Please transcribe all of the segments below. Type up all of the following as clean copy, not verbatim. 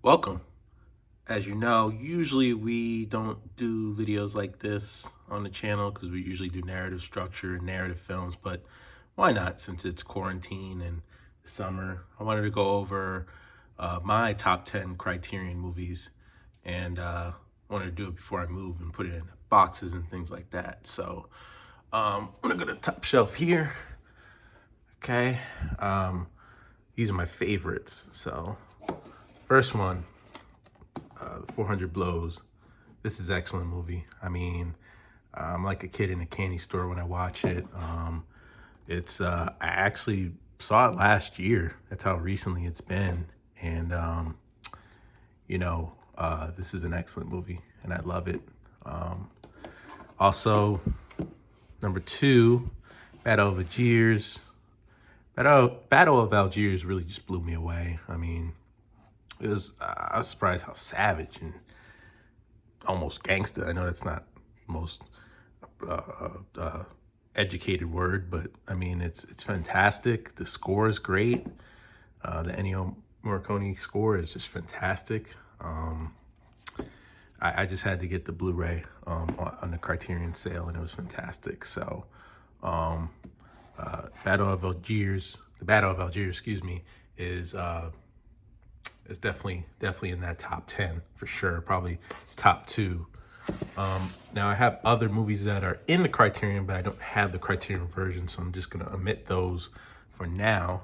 Welcome. As you know, usually we don't do videos like this on the channel because we usually do narrative structure and narrative films, but why not since it's quarantine and summer? I wanted to go over my top 10 Criterion movies and wanted to do it before I move and put it in boxes and things like that. So I'm gonna go to the top shelf here. Okay. These are my favorites. So first one, The 400 Blows. This is an excellent movie. I mean, I'm like a kid in a candy store when I watch it. I actually saw it last year. That's how recently it's been. And, this is an excellent movie and I love it. Also, number two, Battle of Algiers. Battle of Algiers really just blew me away. I mean, I was surprised how savage and almost gangsta. I know that's not the most educated word, but I mean it's fantastic. The score is great. The Ennio Morricone score is just fantastic. I just had to get the Blu-ray on the Criterion sale, and it was fantastic. So, Battle of Algiers, the Battle of Algiers, excuse me, is definitely in that top 10 for sure. Probably top two. Now I have other movies that are in the Criterion, but I don't have the Criterion version, so I'm just gonna omit those for now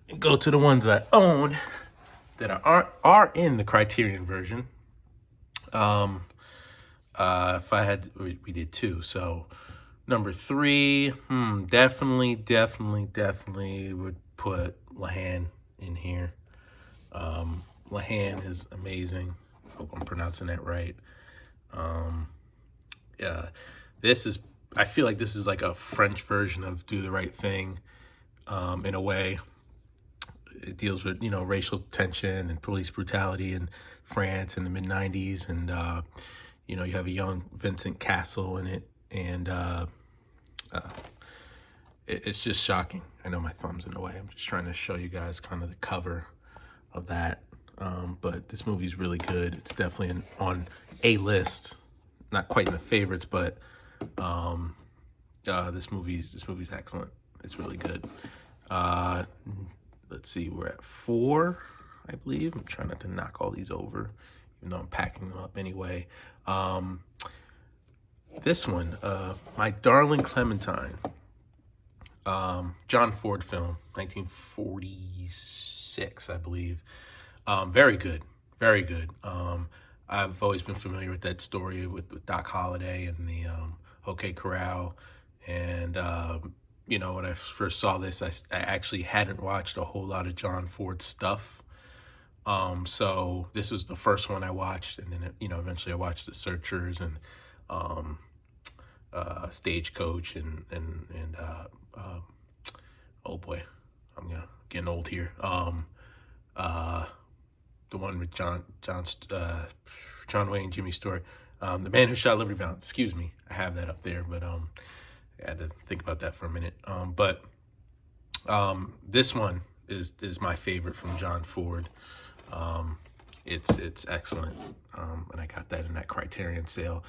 and go to the ones I own that are in the Criterion version. If I had, we did two. So number three, definitely would put La Haine in here. La Haine is amazing. Hope I'm pronouncing that right. Yeah, I feel like this is like a French version of Do the Right Thing, in a way. It deals with, racial tension and police brutality in France in the mid-90s. And, you have a young Vincent Cassel in it. And it's just shocking. I know my thumb's in the way. I'm just trying to show you guys kind of the cover of that. But this movie's really good. It's definitely on a list. Not quite in the favorites, but this movie's excellent. It's really good. Let's see, we're at 4, I believe. I'm trying not to knock all these over, even though I'm packing them up anyway. This one, My Darling Clementine, John Ford film, 1946, I believe. Very good, very good. I've always been familiar with that story with Doc Holliday and the OK Corral. And, when I first saw this, I actually hadn't watched a whole lot of John Ford stuff. So this was the first one I watched. And then, eventually I watched The Searchers and Stagecoach and oh boy, I'm getting old here. The one with John Wayne, Jimmy Stewart, The Man Who Shot Liberty Valance. Excuse me, I have that up there, but I had to think about that for a minute. But this one is my favorite from John Ford. It's excellent, and I got that in that Criterion sale.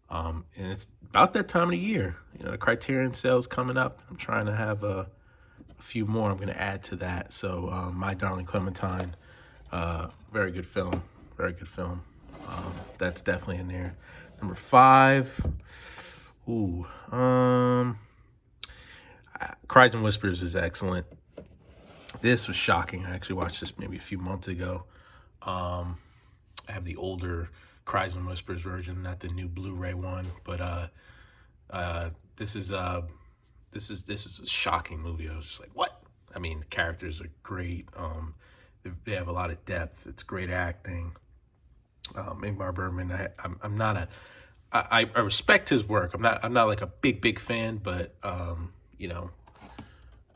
And it's about that time of the year. The Criterion sale's coming up. I'm trying to have a few more I'm going to add to that. So My Darling Clementine, very good film. Very good film. That's definitely in there. Number 5. Cries and Whispers is excellent. This was shocking. I actually watched this maybe a few months ago. I have the older Cries and Whispers version, not the new Blu-ray one. But this is a shocking movie. I was just like, what? I mean, the characters are great. They have a lot of depth. It's great acting. Ingmar Bergman. I respect his work. I'm not like a big fan, but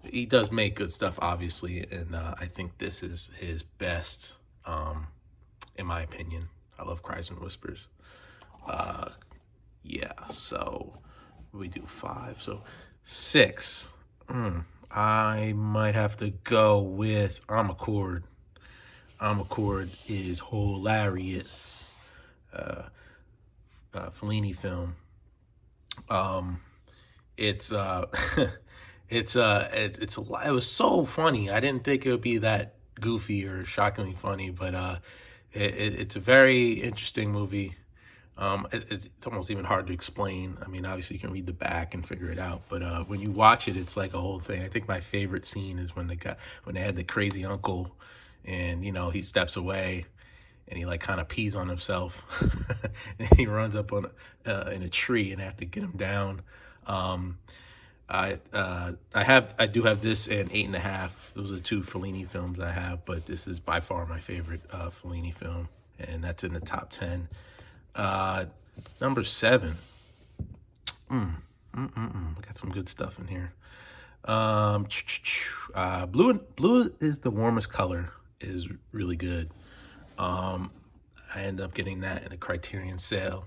he does make good stuff, obviously, and I think this is his best, in my opinion. I love Cries and Whispers. Yeah. So we do 5. So 6. I might have to go with Amarcord. Amarcord is hilarious. Fellini film. Um, it's it's a lot. It was so funny. I didn't think it would be that goofy or shockingly funny, but it's a very interesting movie. It's almost even hard to explain. I mean, obviously you can read the back and figure it out, but when you watch it, it's like a whole thing. I think my favorite scene is when when they had the crazy uncle, and he steps away, and he like kind of pees on himself, and he runs up on in a tree, and they have to get him down. Um, I do have this and 8.5. Those are the two Fellini films I have, but this is by far my favorite Fellini film, and that's in the top 10. Number 7. Got some good stuff in here. Blue is the warmest color. Is really good. I ended up getting that in a Criterion sale.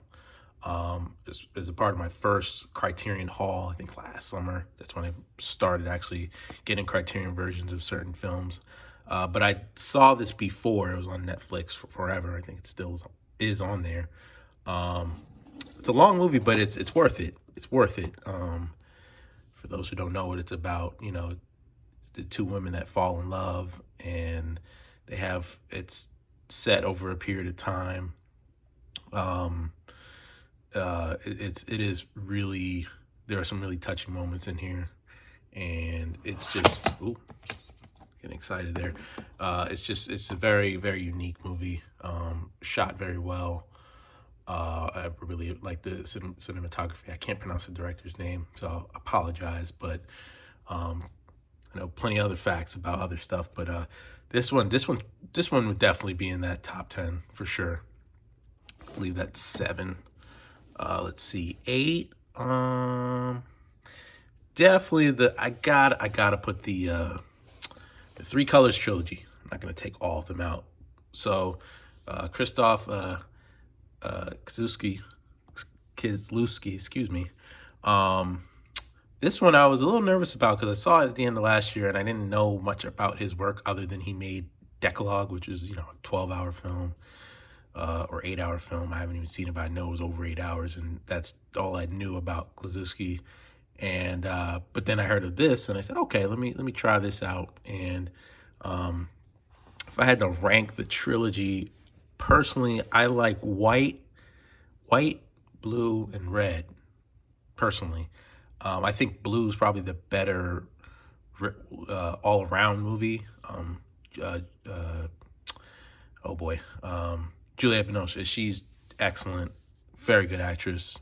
As a part of my first Criterion haul, I think last summer. That's when I started actually getting Criterion versions of certain films. But I saw this before. It was on Netflix for forever. I think it still is on there. It's a long movie, but it's worth it. It's worth it. For those who don't know what it's about, it's the two women that fall in love, and it's set over a period of time. It is really, there are some really touching moments in here, and it's just getting excited there. It's a very, very unique movie, shot very well. I really like the cinematography. I can't pronounce the director's name, so I'll apologize, but I know plenty of other facts about other stuff, but this one would definitely be in that top 10 for sure. I believe that's 7. Let's see, 8. Definitely I gotta put the Three Colors trilogy. I'm not gonna take all of them out. So Krzysztof Kieslowski, excuse me. This one I was a little nervous about because I saw it at the end of last year and I didn't know much about his work other than he made Decalogue, which is a 12-hour film. Or 8-hour film. I haven't even seen it, but I know it was over 8 hours, and that's all I knew about Kieslowski. And but then I heard of this, and I said, okay, let me try this out. And if I had to rank the trilogy, personally, I like white, blue, and red. Personally, I think blue is probably the better all-around movie. Oh boy. Juliette Binoche, she's excellent, very good actress.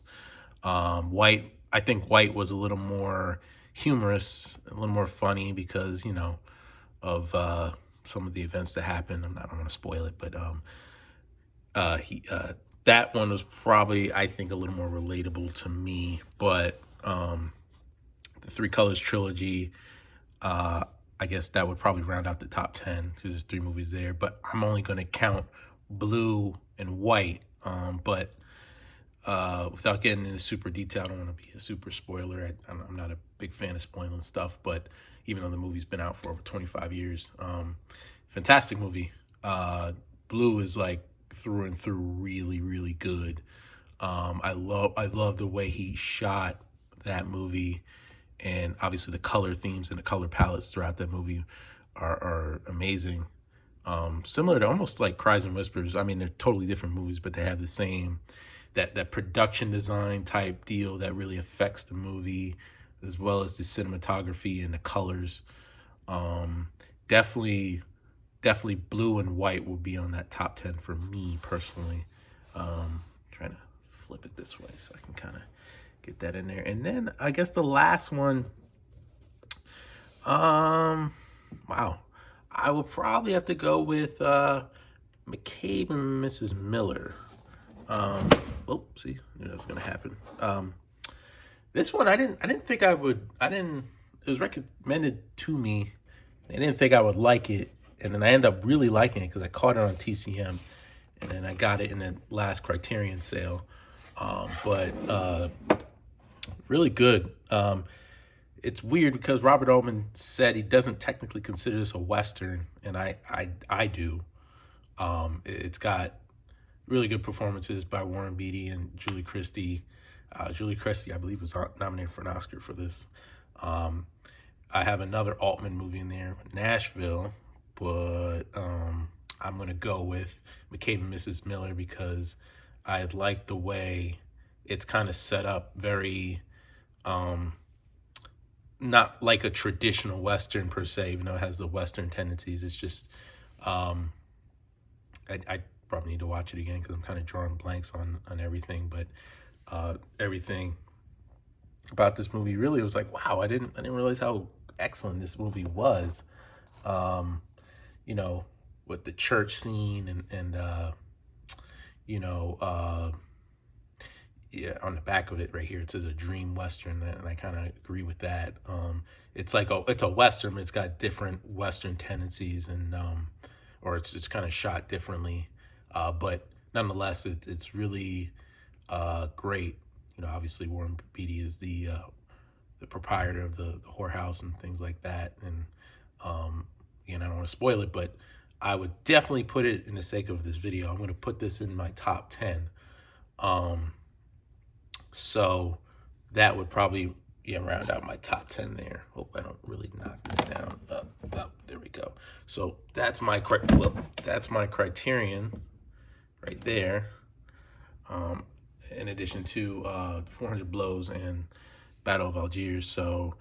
White, I think White was a little more humorous, a little more funny because, of some of the events that happened. I don't want to spoil it, but that one was probably, I think, a little more relatable to me. But the Three Colors trilogy, I guess that would probably round out the top 10 because there's 3 movies there. But I'm only going to count Blue and White, but without getting into super detail, I don't want to be a super spoiler. I'm not a big fan of spoiling stuff, but even though the movie's been out for over 25 years, fantastic movie. Blue is like through and through really, really good. I love the way he shot that movie, and obviously the color themes and the color palettes throughout that movie are amazing. Similar to almost like Cries and Whispers. I mean, they're totally different movies, but they have the same, that production design type deal that really affects the movie, as well as the cinematography and the colors. Definitely Blue and White will be on that top 10 for me personally. Trying to flip it this way so I can kind of get that in there. And then I guess the last one, wow. I will probably have to go with McCabe and Mrs. Miller. See, knew that was gonna happen. This one I didn't think I would. It was recommended to me. I didn't think I would like it, and then I ended up really liking it because I caught it on TCM, and then I got it in the last Criterion sale. But really good. It's weird because Robert Altman said he doesn't technically consider this a Western, and I do. It's got really good performances by Warren Beatty and Julie Christie. Julie Christie, I believe, was nominated for an Oscar for this. I have another Altman movie in there, Nashville, but I'm gonna go with McCabe and Mrs. Miller because I like the way it's kind of set up very not like a traditional Western per se, even though it has the Western tendencies. It's just I probably need to watch it again because I'm kind of drawing blanks on everything, but everything about this movie really was like, wow, I didn't realize how excellent this movie was. You know, with the church scene and you know, yeah, on the back of it right here it says a dream Western, and I kind of agree with that. It's like it's a Western, but it's got different Western tendencies, and or it's kind of shot differently, but nonetheless it's really great. You know, obviously Warren Beatty is the proprietor of the whorehouse and things like that, and again, I don't want to spoil it, but I would definitely put it, in the sake of this video, I'm going to put this in my top 10. So that would probably, yeah, round out my top 10 there. Hope I don't really knock this down. There we go. So that's my Criterion right there. In addition to 400 Blows and Battle of Algiers. So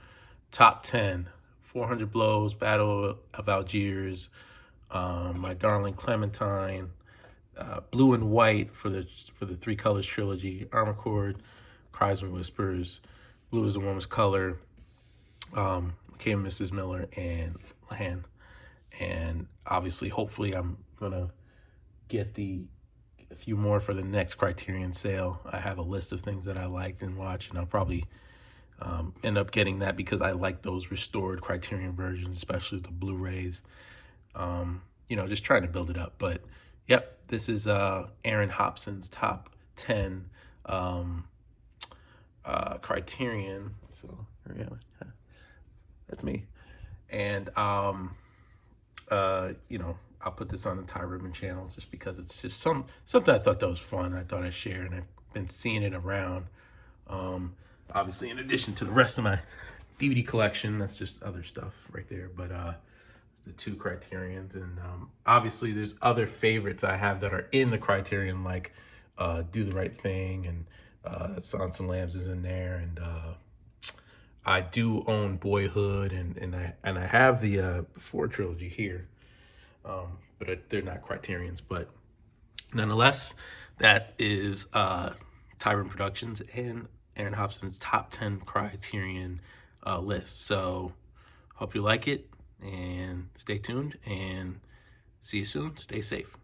top 10, 400 Blows, Battle of Algiers, my Darling Clementine, Blue and White for the Three Colors Trilogy, Amarcord, Cries Whispers, Blue is the Warmest Color, McCabe and Mrs. Miller, and Haine. And obviously, hopefully, I'm gonna get a few more for the next Criterion sale. I have a list of things that I liked and watched, and I'll probably end up getting that because I like those restored Criterion versions, especially the Blu-rays. You know, just trying to build it up. But yep, this is Aaron Hobson's top 10 Criterion. So there we go. That's me. And you know, I'll put this on the Ty Ribbon channel just because it's just something I thought that was fun. I thought I'd share, and I've been seeing it around. Obviously, in addition to the rest of my DVD collection, that's just other stuff right there. But the two Criterions, and obviously there's other favorites I have that are in the Criterion, like Do the Right Thing, and Silence and Lambs is in there, and I do own Boyhood, and I have the Before trilogy here, but they're not Criterions. But nonetheless, that is Tyrant Productions and Aaron Hobson's top 10 Criterion list. So hope you like it, and stay tuned, and see you soon. Stay safe.